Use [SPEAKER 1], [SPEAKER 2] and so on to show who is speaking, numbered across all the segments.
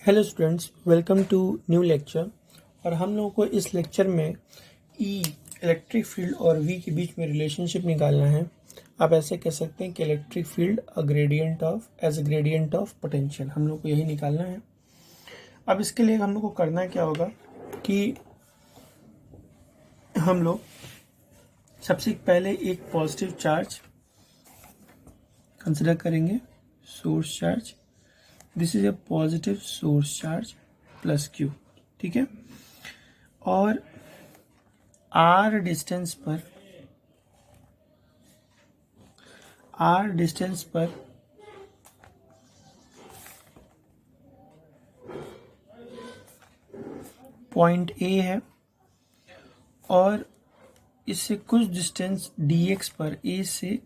[SPEAKER 1] Hello students, welcome to new lecture. और हम लोगों को इस लेक्चर में ई इलेक्ट्रिक फील्ड और वी के बीच में रिलेशनशिप निकालना है। आप ऐसे कह सकते हैं कि electric field as a gradient of potential, हम लोग को यही निकालना है। अब इसके लिए हम लोग को करना क्या होगा कि हम लोग सबसे पहले एक पॉजिटिव चार्ज कंसिडर करेंगे, source charge. This is a positive source charge plus Q, ठीक है। और आर डिस्टेंस पर पॉइंट ए है और इससे कुछ डिस्टेंस dx पर, ए से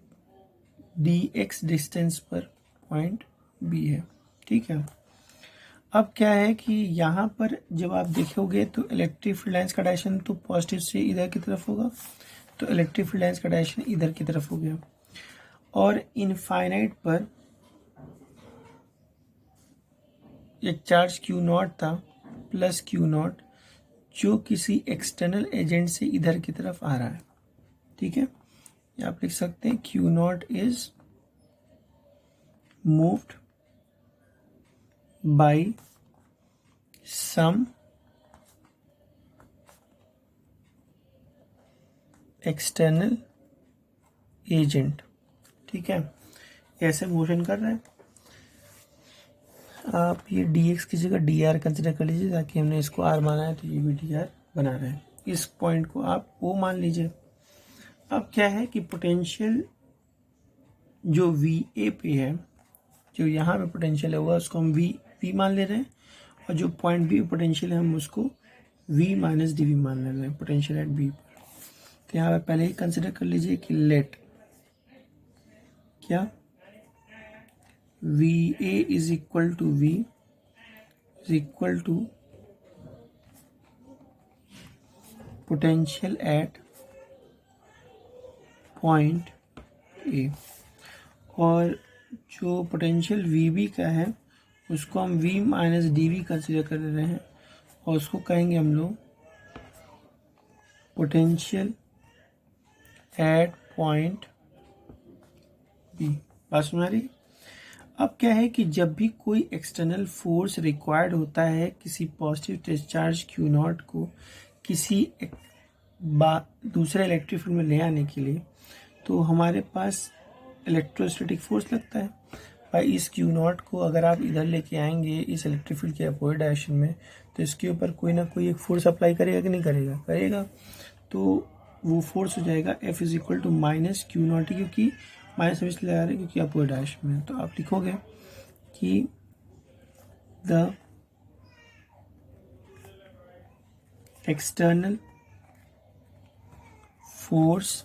[SPEAKER 1] dx डिस्टेंस पर पॉइंट बी है, ठीक है। अब क्या है कि यहाँ पर जब आप देखोगे तो इलेक्ट्रिक फील्ड लाइंस का डायरेक्शन तो पॉजिटिव से इधर की तरफ होगा, तो इलेक्ट्रिक फील्ड लाइंस का डायरेक्शन इधर की तरफ हो गया। और इनफाइनाइट पर एक चार्ज क्यू नॉट था प्लस क्यू नॉट, जो किसी एक्सटर्नल एजेंट से इधर की तरफ आ रहा है, ठीक है। आप लिख सकते हैं Q naught is moved by some external agent, ठीक है। ऐसे मोशन कर रहे हैं। आप ये dx की जगह dr कंसिडर कर लीजिए, ताकि हमने इसको r माना है तो ये भी dr बना रहे हैं। इस पॉइंट को आप o मान लीजिए। अब क्या है कि पोटेंशियल जो va पे है, जो यहाँ पे पोटेंशियल है वह उसको हम v मान ले रहे हैं, और जो पॉइंट b पोटेंशियल है हम उसको v माइनस डी मान ले रहे हैं, पोटेंशियल एट b पर। तो यहाँ पे पहले ही कंसिडर कर लीजिए कि लेट क्या va is equal to v is equal to potential at point A. और जो पोटेंशियल vb का है उसको हम v minus D V consider कर रहे हैं, और उसको कहेंगे हम लोग पोटेंशियल एट पॉइंट बी। बात सुन आ रही? अब क्या है कि जब भी कोई एक्सटर्नल फोर्स रिक्वायर्ड होता है किसी पॉजिटिव डिस्चार्ज क्यू नॉट को किसी दूसरे इलेक्ट्रिक फील्ड में ले आने के लिए, तो हमारे पास इलेक्ट्रोस्टैटिक फोर्स लगता है। भाई इस क्यू नॉट को अगर आप इधर लेके आएंगे इस इलेक्ट्रिक फील्ड के अपोजिट डायरेक्शन में, तो इसके ऊपर कोई ना कोई एक फोर्स अप्लाई करेगा कि नहीं करेगा? करेगा। तो वो फोर्स हो जाएगा F is equal to minus Q naught, क्योंकि माइनस हम इसलिए लगा रहे हैं क्योंकि अपोजिट डायरेक्शन में। तो आप लिखोगे कि the external force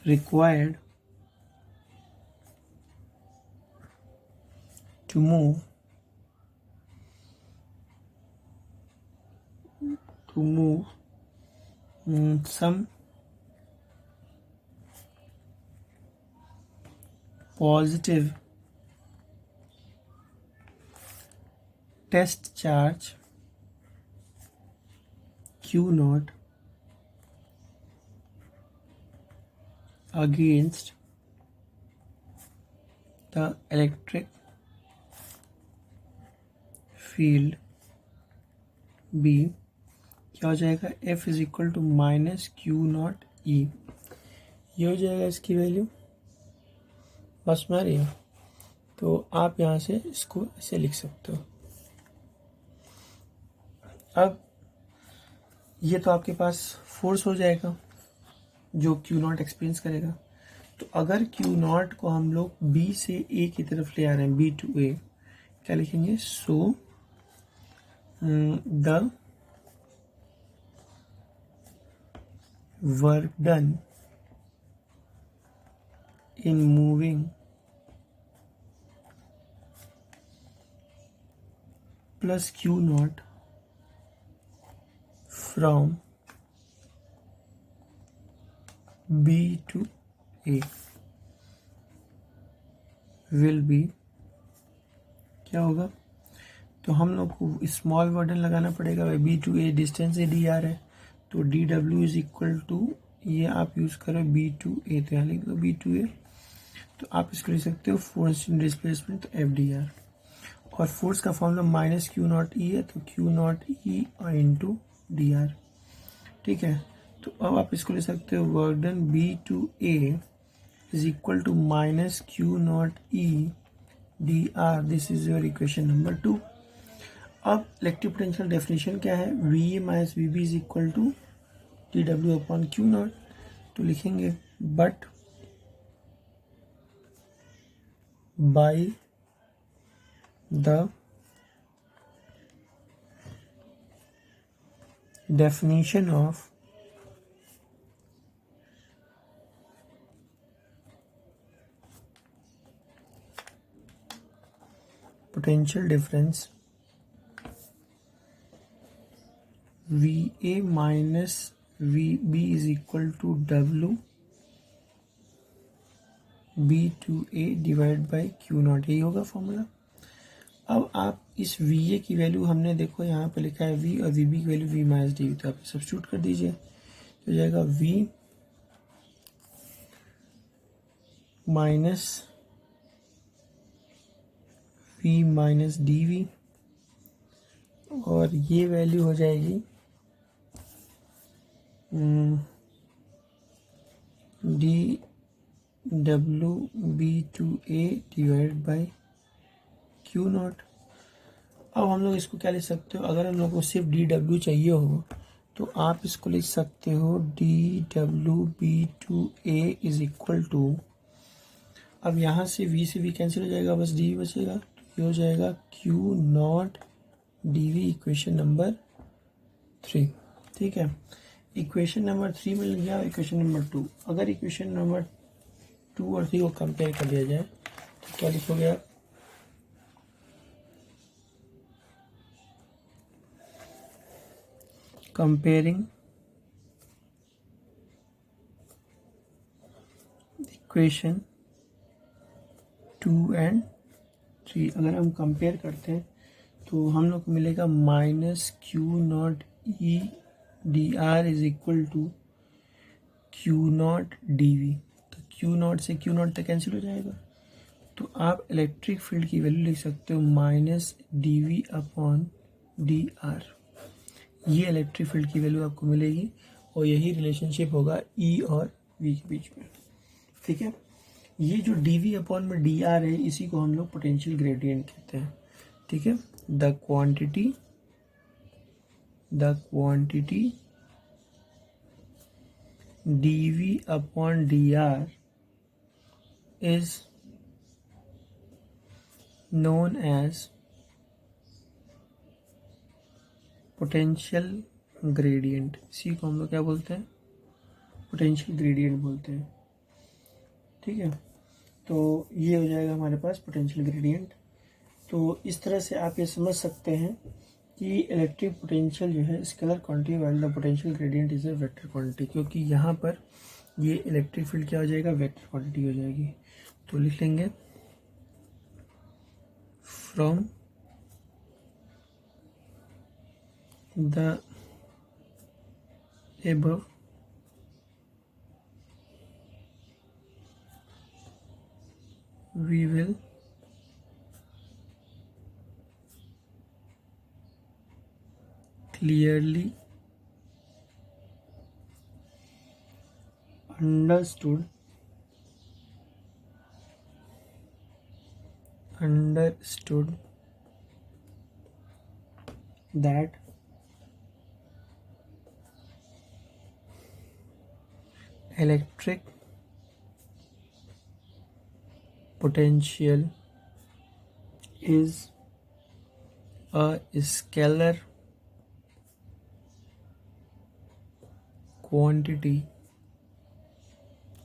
[SPEAKER 1] required to move some positive test charge Q naught against the electric field B, क्या हो जाएगा? F is equal to minus Q naught E. ये हो जाएगा इसकी वैल्यू। बस में आ रही है? तो आप यहाँ से इसको ऐसे लिख सकते हो। अब ये तो आपके पास फोर्स हो जाएगा जो क्यू नॉट एक्सपीरियंस करेगा। तो अगर क्यू नॉट को हम लोग बी से ए की तरफ ले आ रहे हैं, बी टू ए, क्या लिखेंगे? So the work done in moving plus Q not from B to A will be क्या होगा, तो हम लोग को स्मॉल वर्डन लगाना पड़ेगा। B to A distance a D R है, तो D W is equal to, ये आप यूज़ करो बी टू ए, तो यहाँ लिख दो बी टू ए। तो आप इसको लिख सकते हो फोर्स डिस्प्लेसमेंट, तो एफ डी आर, और फोर्स का formula minus Q naught E है, तो Q naught E into D R. ठीक है, तो अब आप इसको ले सकते हो work done B to A is equal to minus Q naught E D R. This is your equation number 2। अब इलेक्ट्रिक पोटेंशियल डेफिनेशन क्या है, V A minus V B is equal to T W upon Q not. तो लिखेंगे but by the definition of potential difference VA minus VB is equal to W B2A divide by Q not, यही होगा formula. अब आप इस VA की value, हमने देखो यहाँ पे लिखा है V और VB की वैल्यू V माइनस डी, तो आप सब्स्टिट्यूट कर दीजिए, तो जाएगा V minus V minus D V, और ये वैल्यू हो जाएगी D W B to A divide by Q naught. अब हम लोग इसको क्या लिख सकते हो, अगर हम लोग को सिर्फ डी डब्ल्यू चाहिए हो तो आप इसको लिख सकते हो D W B to A is equal to, अब यहाँ से वी से वी कैंसिल हो जाएगा, बस डी बचेगा, तो ये हो जाएगा Q naught D V, equation number 3। ठीक है, इक्वेशन नंबर 3 मिल गया। इक्वेशन नंबर 2, अगर इक्वेशन नंबर 2 और 3 को कंपेयर कर दिया जाए तो क्या लिखोगे आप, कंपेयरिंग इक्वेशन 2 एंड 3, अगर हम कंपेयर करते हैं तो हम लोग को मिलेगा minus Q naught E D R is equal to Q naught D V, तो क्यू नॉट से क्यू नॉट तक कैंसिल हो जाएगा, तो आप इलेक्ट्रिक फील्ड की वैल्यू लिख सकते हो minus D V upon D R. ये इलेक्ट्रिक फील्ड की वैल्यू आपको मिलेगी, और यही रिलेशनशिप होगा ई और वी के बीच में। ठीक है, ये जो डी वी अपॉन में डी आर है, इसी को हम लोग पोटेंशियल ग्रेडियंट कहते हैं। ठीक है, the quantity dV upon dr is known as potential gradient. इसी को हम लोग क्या बोलते हैं, पोटेंशियल ग्रेडियंट बोलते हैं। ठीक है, तो ये हो जाएगा हमारे पास पोटेंशियल ग्रेडियंट। तो इस तरह से आप ये समझ सकते हैं कि इलेक्ट्रिक पोटेंशियल जो है scalar quantity while the potential gradient is a vector quantity, क्योंकि यहाँ पर ये इलेक्ट्रिक फील्ड क्या हो जाएगा, वेक्टर क्वांटिटी हो जाएगी। तो लिख लेंगे from the above we will clearly understood that electric potential is a scalar quantity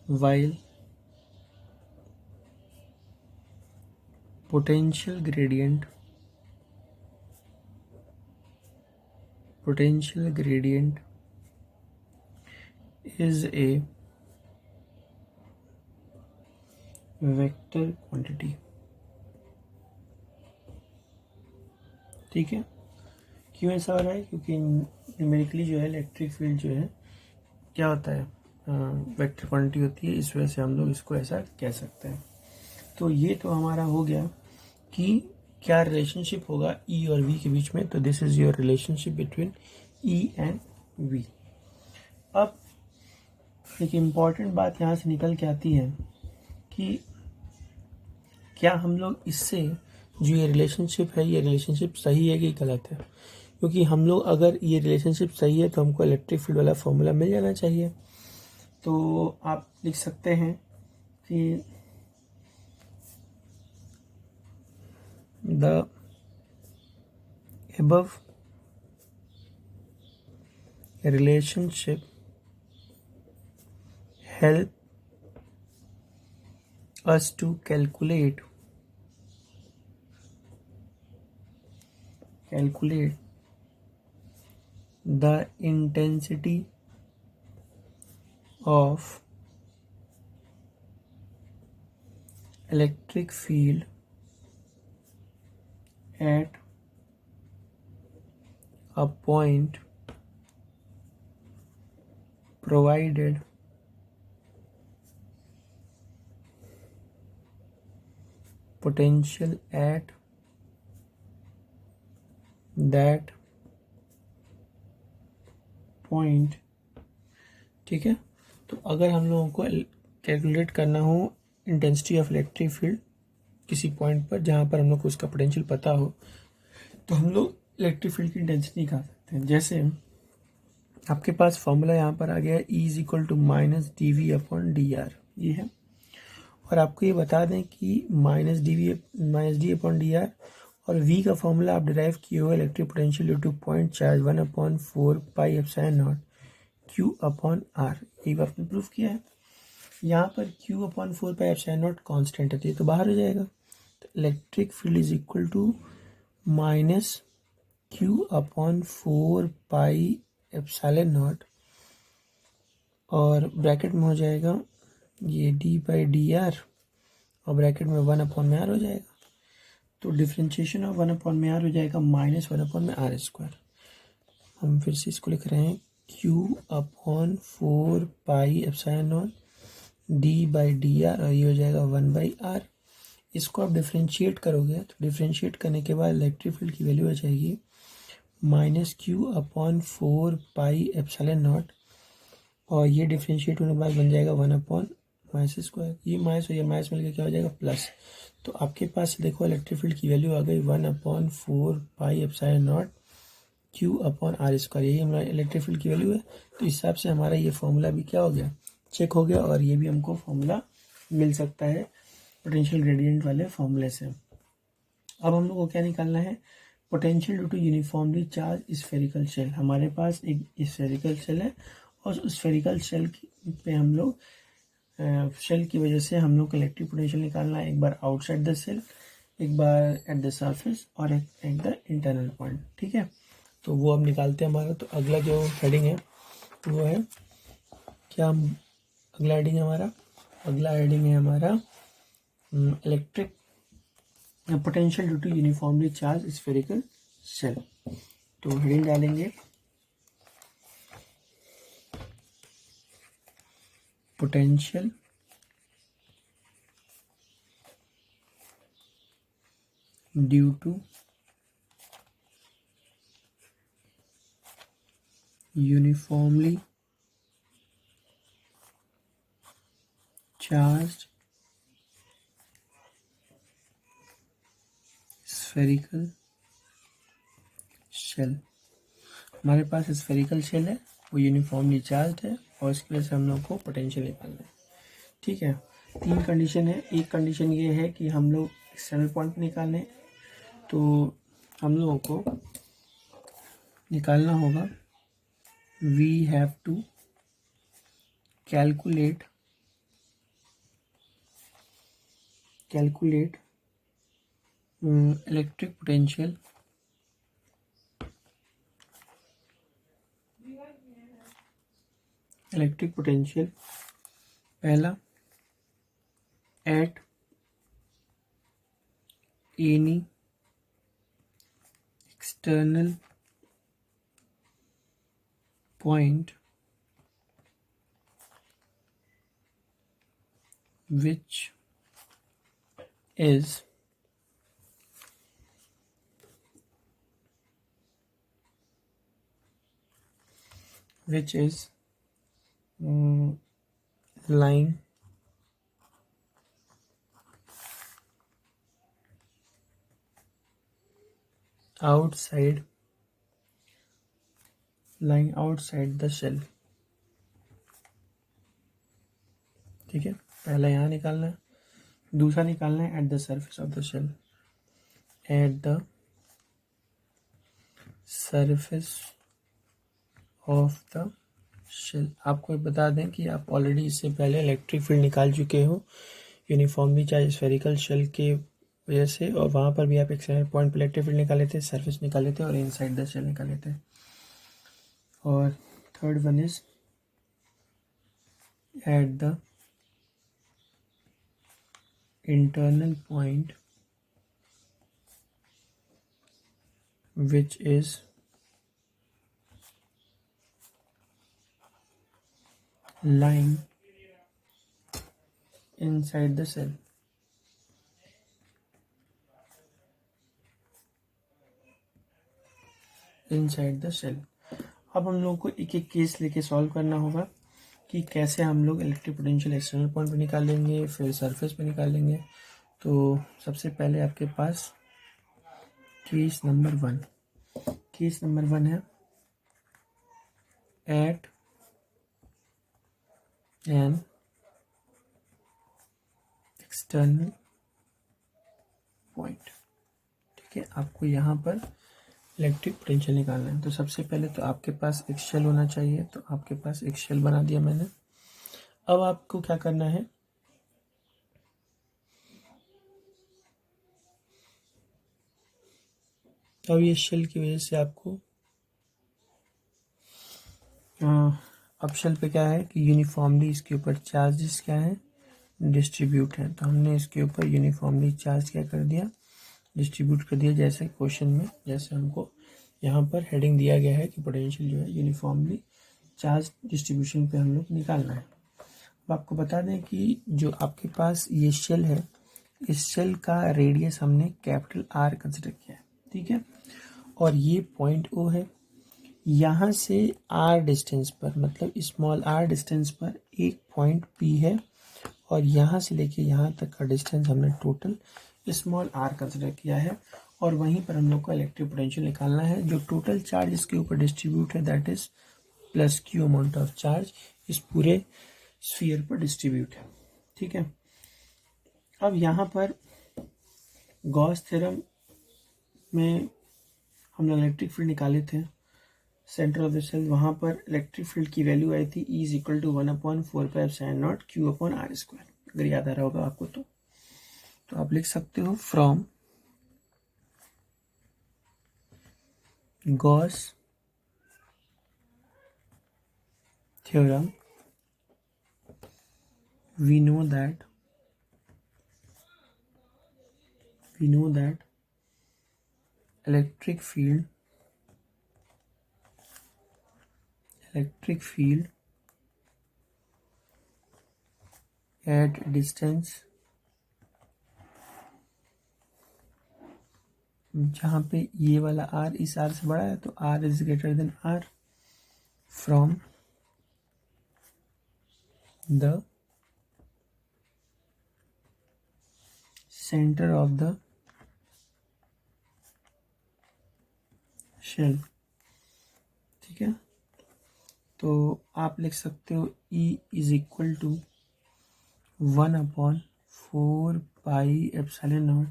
[SPEAKER 1] while potential gradient is a vector quantity। ठीक है, क्यों ऐसा हो रहा है? क्योंकि न्यूमेरिकली जो है इलेक्ट्रिक फील्ड जो है क्या होता है, वेक्टर क्वांटिटी होती है, इस वजह से हम लोग इसको ऐसा कह सकते हैं। तो ये तो हमारा हो गया कि क्या रिलेशनशिप होगा ई और वी के बीच में। तो this is your relationship between E and V. अब एक इम्पॉर्टेंट बात यहाँ से निकल के आती है कि क्या हम लोग इससे जो ये रिलेशनशिप है, ये रिलेशनशिप सही है कि गलत है? क्योंकि हम लोग अगर ये रिलेशनशिप सही है तो हमको इलेक्ट्रिक फील्ड वाला फॉर्मूला मिल जाना चाहिए। तो आप लिख सकते हैं कि the above relationship help us to calculate the intensity of electric field at a point provided potential at that point। ठीक है, तो अगर हम लोगों को कैलकुलेट करना हो इंटेंसिटी ऑफ इलेक्ट्रिक फील्ड किसी पॉइंट पर जहाँ पर हम लोग को उसका पोटेंशियल पता हो, तो हम लोग इलेक्ट्रिक फील्ड की इंटेंसिटी निकाल सकते हैं। जैसे आपके पास फॉर्मूला यहाँ पर आ गया, E is equal to minus D V upon D R, ये है। और आपको ये बता दें कि minus D upon D R और V का फॉर्मूला आप डिराइव किए हो electric potential due to point charge 1/4 pi epsilon naught Q upon R, ये आपने प्रूफ किया है। यहाँ पर Q/4 pi epsilon not constant है, तो बाहर हो जाएगा। तो electric field is equal to minus Q/4 pi epsilon naught और ब्रैकेट में हो जाएगा ये d/dr और ब्रैकेट में 1/r हो जाएगा। तो डिफ्रेंशिएशन ऑफ 1/r हो जाएगा -1/r²। हम फिर से इसको लिख रहे हैं Q/4 pi epsilon not d/dr और ये हो जाएगा 1/r। इसको आप डिफ्रेंशिएट करोगे तो डिफ्रेंशिएट करने के बाद इलेक्ट्रिक फील्ड की वैल्यू हो जाएगी -Q/4 पाई एप्सिलॉन नॉट और ये डिफ्रेंशिएट होने के बाद बन जाएगा 1/-2। ये माइनस और ये माइनस मिलकर क्या हो जाएगा प्लस। तो आपके पास देखो इलेक्ट्रिक फील्ड की वैल्यू आ गई 1/4 पाई एप्सिलॉन नॉट Q/r²। यही हमारा इलेक्ट्रिक फील्ड की वैल्यू है। तो इस हिसाब से हमारा ये फॉर्मूला भी क्या हो गया, चेक हो गया और ये भी हमको फॉर्मूला मिल सकता है पोटेंशियल ग्रेडियंट वाले फॉर्मूले से। अब हम लोग को क्या निकालना है, potential due to uniformly charge spherical shell. हमारे पास एक स्फेरिकल शेल है और उस स्फेरिकल शेल पे हम लोग शेल की वजह से हम लोग को इलेक्ट्रिक पोटेंशियल निकालना है, एक बार आउटसाइड द शेल, एक बार एट द सरफेस और एक एट द इंटरनल पॉइंट। ठीक है, तो वो अब निकालते हैं हमारा। तो अगला जो हेडिंग है वो है क्या, अगला हेडिंग है हमारा electric potential due to uniformly charge spherical shell. तो हेडिंग डालेंगे potential due to uniformly charged spherical shell. हमारे पास स्फेरिकल शेल है, वो यूनिफॉर्मली चार्ज है और इसकी वजह से हम लोग को पोटेंशियल निकालना है। ठीक है, 3 कंडीशन है। एक कंडीशन ये है कि हम लोग एक्सटर्नल पॉइंट निकालें, तो हम लोगों को निकालना होगा we have to calculate electric potential पहला at any external point which is lying outside the shell। ठीक है, पहला यहाँ निकालना है, दूसरा निकालना है at the surface of the shell. At the surface of the shell. आपको बता दें कि आप ऑलरेडी इससे पहले इलेक्ट्रिक फील्ड निकाल चुके हो यूनिफॉर्मली चार्ज स्फेरिकल शेल के वजह से, और वहाँ पर भी आप एक्सटर्नल पॉइंट पर इलेक्ट्रिक फील्ड निकाले थे, सरफेस निकाले थे और इनसाइड द शेल निकाले थे। और third one is at the internal point which is lying inside the cell। inside the cell। अब हम लोगों को एक एक केस लेके सॉल्व करना होगा कि कैसे हम लोग इलेक्ट्रिक पोटेंशियल एक्सटर्नल पॉइंट पे निकालेंगे, फिर सरफेस पे निकालेंगे। तो सबसे पहले आपके पास केस नंबर वन है एट एन एक्सटर्नल पॉइंट। ठीक है, आपको यहाँ पर इलेक्ट्रिक पोटेंशियल निकालना है। तो सबसे पहले तो आपके पास एक शेल होना चाहिए, तो आपके पास एक शेल बना दिया मैंने। अब आपको क्या करना है, अब ये शेल की वजह से आपको अब शेल पे क्या है कि यूनिफॉर्मली इसके ऊपर चार्जेस क्या है, डिस्ट्रीब्यूट है। तो हमने इसके ऊपर यूनिफॉर्मली चार्ज क्या कर दिया, डिस्ट्रीब्यूट कर दिया। जैसे क्वेश्चन में जैसे हमको यहाँ पर हेडिंग दिया गया है कि पोटेंशियल जो है यूनिफॉर्मली चार्ज डिस्ट्रीब्यूशन पे हम लोग निकालना है। अब आपको बता दें कि जो आपके पास ये शेल है, इस शेल का रेडियस हमने कैपिटल आर कंसिडर किया है। ठीक है, और ये पॉइंट ओ है। यहाँ से आर डिस्टेंस पर, मतलब स्मॉल आर डिस्टेंस पर एक पॉइंट पी है, और यहाँ से लेके यहाँ तक का डिस्टेंस हमने टोटल स्मॉल आर कंसिडर किया है। और वहीं पर हम लोग को इलेक्ट्रिक पोटेंशियल निकालना है। जो टोटल चार्ज इसके ऊपर डिस्ट्रीब्यूट है that is plus Q amount of charge इस पूरे स्फीयर पर डिस्ट्रीब्यूट है। ठीक है, अब यहाँ पर गॉस थ्योरम में हम लोग इलेक्ट्रिक फील्ड निकाले थे सेंटर ऑफ द सेल। वहाँ पर इलेक्ट्रिक फील्ड की वैल्यू आई थी E = 1/4πε0 Q/r²। अगर याद आ रहा होगा आपको तो आप लिख सकते हो from Gauss theorem we know that electric field at distance, जहाँ पे ये वाला r इस r से बड़ा है तो r is greater than r from the center of the shell। ठीक है, तो आप लिख सकते हो E = 1/4πε0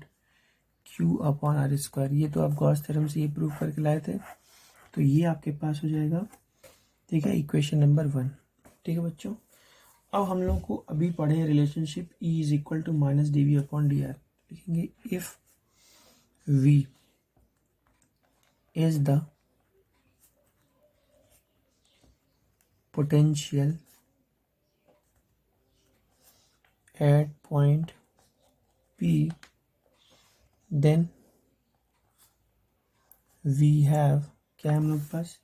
[SPEAKER 1] Q/r²। ये तो आप गॉस थ्योरम से ये प्रूव करके लाए थे, तो ये आपके पास हो जाएगा। ठीक है, इक्वेशन नंबर 1। ठीक है बच्चों, अब हम लोग को अभी पढ़े रिलेशनशिप E = -dV/dr। लिखेंगे if V is the potential at point P, then we have क्या है हम लोग के पास,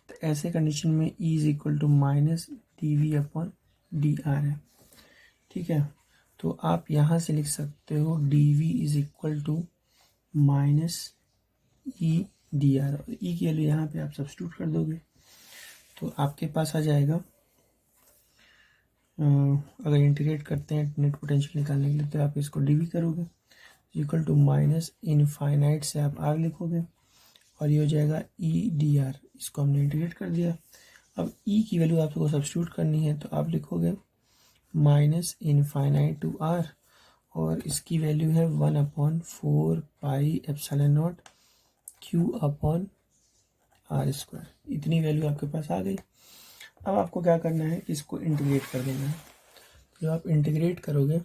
[SPEAKER 1] तो ऐसे कंडीशन में E is equal to minus D V upon D R है। ठीक है, तो आप यहाँ से लिख सकते हो D V is equal to minus E D R, और ई की वैल्यू यहाँ पे आप सब्स्टिट्यूट कर दोगे तो आपके पास आ जाएगा, अगर इंटीग्रेट करते हैं नेट पोटेंशियल निकालने के लिए तो आप इसको डी वी करोगे इक्वल टू माइनस इनफाइनाइट से आप आर लिखोगे और ये हो जाएगा ई डी आर, इसको हमने इंटीग्रेट कर दिया। अब ई की वैल्यू आपको सब्स्टिट्यूट करनी है तो आप लिखोगे माइनस इनफाइनाइट टू आर, और इसकी वैल्यू है 1/4 pi epsilon naught Q upon R square. इतनी वैल्यू आपके पास आ गई। अब आपको क्या करना है कि इसको इंटीग्रेट कर देना है। जब आप इंटीग्रेट करोगे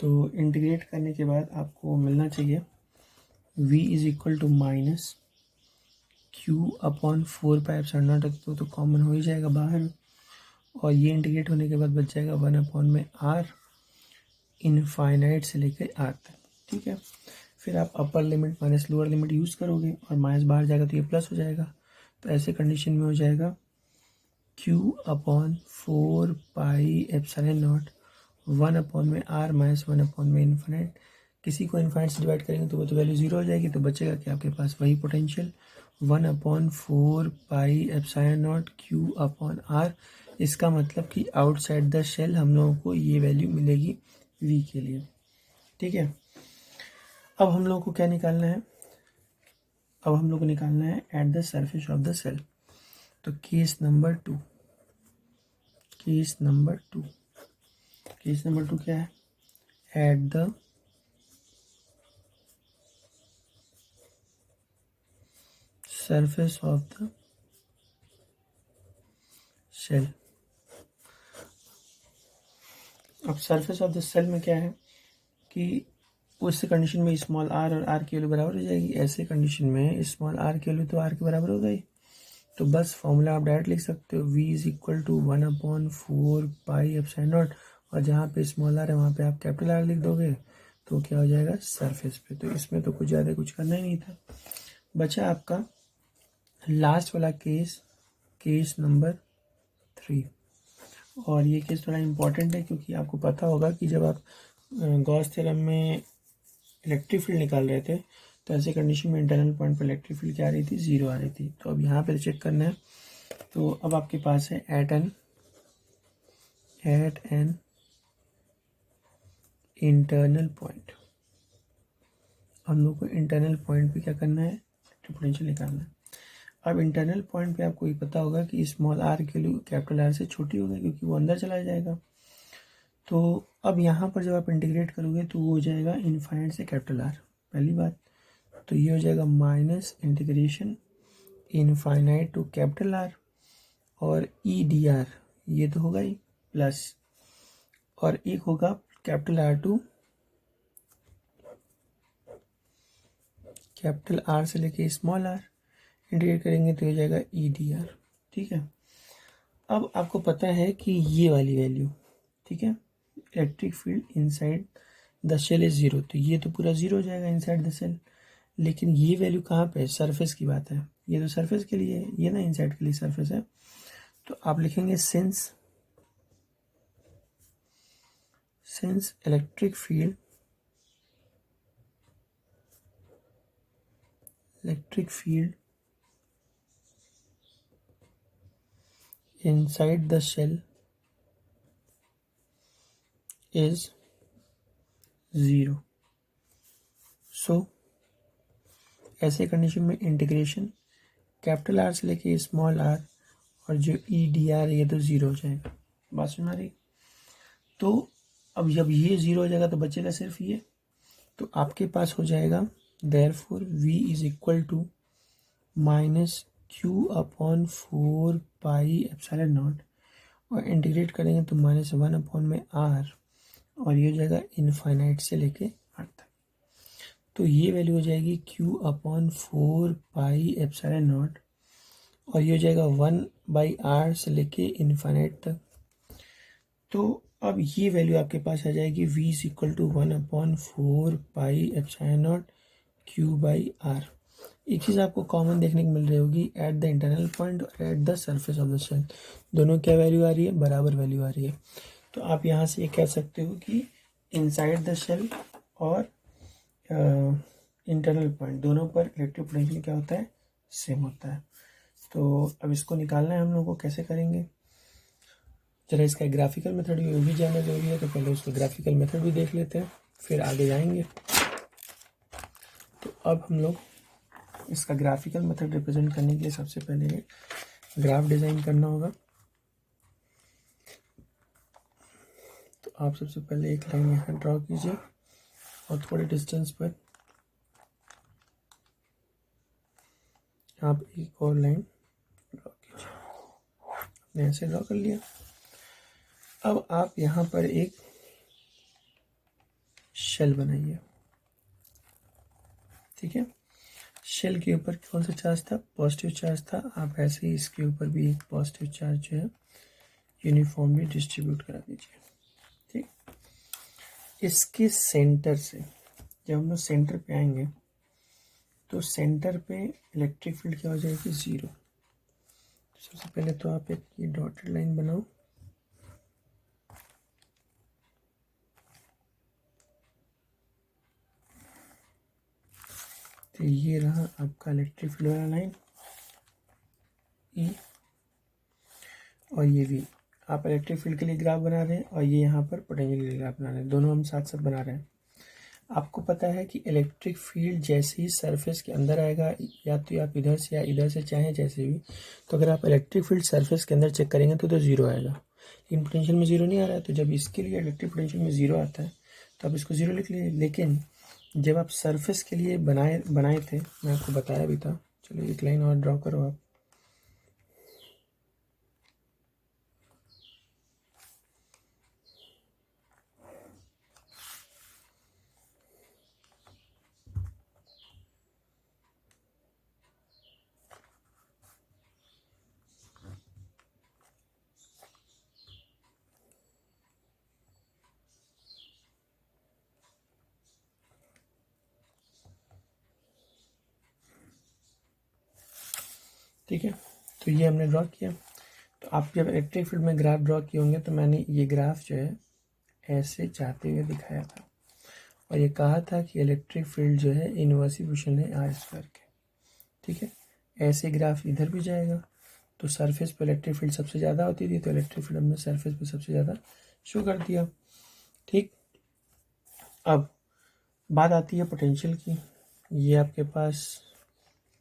[SPEAKER 1] तो इंटीग्रेट करने के बाद आपको मिलना चाहिए v is equal to minus Q upon 4 pi epsilon naught, तो कॉमन हो ही जाएगा बाहर, और ये इंटीग्रेट होने के बाद बच जाएगा 1 में आर इनफाइनाइट से लेकर आर तक। ठीक है, फिर आप upper limit minus lower limit use करोगे और माइनस बाहर जाएगा तो ये प्लस हो जाएगा, तो ऐसे कंडीशन में हो जाएगा q upon 4 pi epsilon not 1 में आर माइनस 1 में इन्फिनिट। किसी को इन्फिनिट से डिवाइड करेंगे तो वो तो वैल्यू जीरो हो जाएगी, तो बचेगा कि आपके पास वही potential 1/4 pi epsilon naught q upon R. इसका मतलब कि आउटसाइड द शेल हम लोगों को ये वैल्यू मिलेगी v के लिए। ठीक है, अब हम लोगों को क्या निकालना है, अब हम लोग को निकालना है at the surface of the shell. तो केस नंबर टू क्या है, at the surface of the shell. अब सरफेस ऑफ द सेल में क्या है कि उस कंडीशन में स्मॉल आर और आर की वैल्यू बराबर हो जाएगी। ऐसे कंडीशन में स्मॉल आर की वैल्यू तो आर के बराबर हो गई, तो बस फॉर्मूला आप डायरेक्ट लिख सकते हो v is equal to 1/4 pi epsilon naught, और जहाँ पे स्मॉल आर है वहाँ पे आप कैपिटल आर लिख दोगे तो क्या हो जाएगा सरफेस पे। तो इसमें तो कुछ ज़्यादा कुछ करना ही नहीं था। बचा आपका लास्ट वाला केस नंबर 3, और ये केस थोड़ा इम्पोर्टेंट है क्योंकि आपको पता होगा कि जब आप गॉस थ्योरम में इलेक्ट्रिक फील्ड निकाल रहे थे तो ऐसे कंडीशन में इंटरनल पॉइंट पर इलेक्ट्रिक फील्ड क्या आ रही थी, जीरो आ रही थी। तो अब यहाँ पे चेक करना है, तो अब आपके पास है एट एन इंटरनल पॉइंट, हम लोग को इंटरनल पॉइंट पे क्या करना है, पोटेंशियल निकालना है। अब इंटरनल पॉइंट पे आपको ये पता होगा कि स्मॉल आर की वैल्यू कैपिटल आर से छोटी होगी क्योंकि वो अंदर चला जाएगा। तो अब यहाँ पर जब आप इंटीग्रेट करोगे तो वो हो जाएगा इनफाइनाइट से कैपिटल आर, पहली बात। तो ये हो जाएगा minus integration infinite to capital R, और ई डी आर ये तो होगा ही प्लस, और एक होगा capital R to capital R से लेके स्मॉल आर, इंटीग्रेट करेंगे तो हो जाएगा ई डी आर। ठीक है, अब आपको पता है कि ये वाली वैल्यू, ठीक है, electric field inside the shell is zero, तो ये तो पूरा जीरो हो जाएगा इनसाइड द सेल। लेकिन ये वैल्यू कहाँ पे है, सरफेस की बात है, ये तो सरफेस के लिए है, ये ना इनसाइड के लिए सरफेस है। तो आप लिखेंगे since electric field inside the shell is 0, so ऐसे कंडीशन में इंटीग्रेशन कैपिटल आर से लेके स्मॉल आर और जो ई डी आर ये तो ज़ीरो हो जाएगा। बात सुना रही? तो अब जब ये ज़ीरो हो जाएगा तो बचेगा सिर्फ ये, तो आपके पास हो जाएगा therefore v is equal to minus Q upon 4 pi epsilon naught, और इंटीग्रेट करेंगे तो -1 में आर, और ये हो जाएगा इनफाइनाइट से लेके आर तक। तो ये वैल्यू हो जाएगी q upon 4 pi epsilon naught, और ये हो जाएगा 1/r से लेके इनफाइनाइट तक। तो अब ये वैल्यू आपके पास आ जाएगी v is equal to 1/4 pi epsilon naught Q by R. एक चीज़ आपको कॉमन देखने को मिल रही होगी, एट द इंटरनल पॉइंट और at the surface of the shell दोनों क्या वैल्यू आ रही है, बराबर वैल्यू आ रही है। तो आप यहाँ से ये कह सकते हो कि इनसाइड द शेल और इंटरनल पॉइंट दोनों पर इलेक्ट्रिक पोटेंशियल क्या होता है, सेम होता है। तो अब इसको निकालना है हम लोग को, कैसे करेंगे, चलो इसका ग्राफिकल मेथड भी वो भी जानना जरूरी है, तो पहले उसको ग्राफिकल मेथड भी देख लेते हैं, फिर आगे जाएंगे। तो अब हम लोग इसका ग्राफिकल मेथड रिप्रेजेंट करने के लिए सबसे पहले ग्राफ डिज़ाइन करना होगा। तो आप सबसे पहले एक लाइन यहाँ ड्रॉ कीजिए और थोड़े डिस्टेंस पर आप एक और लाइन ड्रॉ कीजिए। आपने ऐसे ड्रॉ कर लिया। अब आप यहाँ पर एक शेल बनाइए, ठीक है। शेल के ऊपर कौन सा चार्ज था, पॉजिटिव चार्ज था। आप ऐसे ही इसके ऊपर भी एक पॉजिटिव चार्ज जो है यूनिफॉर्मली डिस्ट्रीब्यूट करा दीजिए, ठीक। इसके सेंटर से जब हम लोग सेंटर पे आएंगे तो सेंटर पे इलेक्ट्रिक फील्ड क्या हो जाएगी, ज़ीरो। तो सबसे पहले तो आप एक ये डॉटेड लाइन बनाओ, तो ये रहा आपका इलेक्ट्रिक फील्ड वाला लाइन ई, और ये भी आप इलेक्ट्रिक फील्ड के लिए ग्राफ बना रहे हैं और ये यहाँ पर पोटेंशियल के लिए ग्राफ बना रहे हैं, दोनों हम साथ साथ बना रहे हैं। आपको पता है कि इलेक्ट्रिक फील्ड जैसे ही सरफेस के अंदर आएगा, या तो आप इधर से या इधर से चाहें जैसे भी, तो अगर आप इलेक्ट्रिक फील्ड सरफेस के अंदर चेक करेंगे तो ज़ीरो आएगा, लेकिन पोटेंशियल में ज़ीरो नहीं आ रहा है। तो जब इसके लिए इलेक्ट्रिक पोटेंशियल में ज़ीरो आता है तो आप इसको ज़ीरो लिख लीजिए। लेकिन जब आप सरफेस के लिए बनाए थे, मैं आपको बताया भी था। चलो एक लाइन और ड्रॉ करो आप, ठीक है। तो ये हमने ड्रॉ किया। तो आप जब इलेक्ट्रिक फील्ड में ग्राफ ड्रॉ किए होंगे तो मैंने ये ग्राफ जो है ऐसे चाहते हुए दिखाया था, और ये कहा था कि इलेक्ट्रिक फील्ड जो है इनवर्सली प्रोपोर्शनल है आर स्क्वायर के, ठीक है। ऐसे ग्राफ इधर भी जाएगा। तो सरफेस पर इलेक्ट्रिक फील्ड सबसे ज़्यादा होती थी, तो इलेक्ट्रिक फील्ड हमने सरफेस पर सबसे ज़्यादा शो कर दिया, ठीक। अब बात आती है पोटेंशियल की। ये आपके पास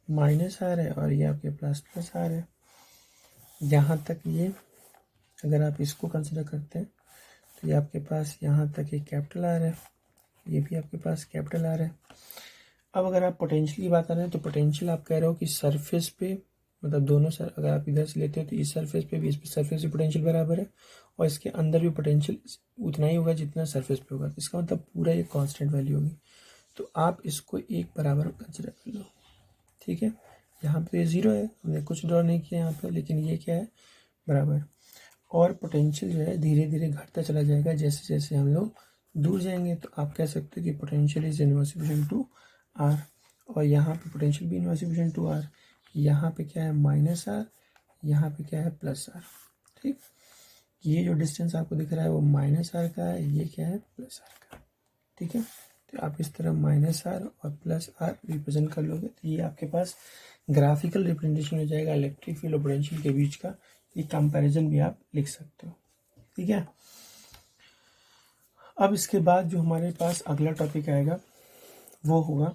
[SPEAKER 1] माइनस आर है और ये आपके पास प्लस आर है। यहाँ तक ये अगर आप इसको कंसिडर करते हैं तो ये आपके पास यहाँ तक एक कैपिटल आर है, ये भी आपके पास कैपिटल आर है। अब अगर आप पोटेंशियल की बात कर रहे हैं तो पोटेंशियल आप कह रहे हो कि सरफेस पे, मतलब दोनों अगर आप इधर से लेते हो तो इस सरफेस पे भी, इस सरफेस पे पोटेंशियल बराबर है, और इसके अंदर भी पोटेंशियल उतना ही होगा जितना सरफेस पे होगा। इसका मतलब पूरा ये कांस्टेंट वैल्यू होगी। तो आप इसको एक बराबर कंसिडर कर लो, ठीक है। यहाँ पे ज़ीरो है, हमने कुछ ड्रॉ नहीं किया यहाँ पे, लेकिन ये क्या है, बराबर। और पोटेंशियल जो है धीरे धीरे घटता चला जाएगा जैसे जैसे हम लोग दूर जाएंगे। तो आप कह सकते हो कि potential is inversely proportional to R, और यहाँ पे पोटेंशियल भी इनवर्सली प्रोपोर्शनल टू आर। यहाँ पे क्या है, माइनस आर, यहाँ पे क्या है, प्लस आर, ठीक। ये जो डिस्टेंस आपको दिख रहा है वो माइनस आर का है, ये क्या है, प्लस आर का, ठीक है। तो आप इस तरह माइनस आर और प्लस आर रिप्रेजेंट कर लोगे तो ये आपके पास ग्राफिकल रिप्रेजेंटेशन हो जाएगा इलेक्ट्रिक फील्ड और पोटेंशियल के बीच का। ये कंपैरिजन भी आप लिख सकते हो, ठीक है। अब इसके बाद जो हमारे पास अगला टॉपिक आएगा वो होगा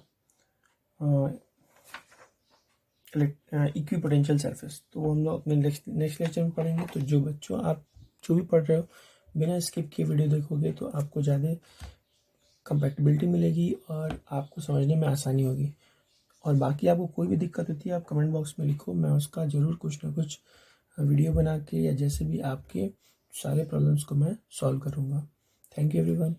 [SPEAKER 1] इक्विपोटेंशियल सरफेस। तो वो हम लोग अपने नेक्स्ट लेक्चर में पढ़ेंगे। तो जो बच्चों आप जो भी पढ़ रहे हो बिना स्किप किए वीडियो देखोगे तो आपको ज़्यादा कंपैटिबिलिटी मिलेगी और आपको समझने में आसानी होगी। और बाकी आपको कोई भी दिक्कत होती है आप कमेंट बॉक्स में लिखो, मैं उसका ज़रूर कुछ ना कुछ वीडियो बना के या जैसे भी आपके सारे प्रॉब्लम्स को मैं सॉल्व करूँगा। Thank you everyone.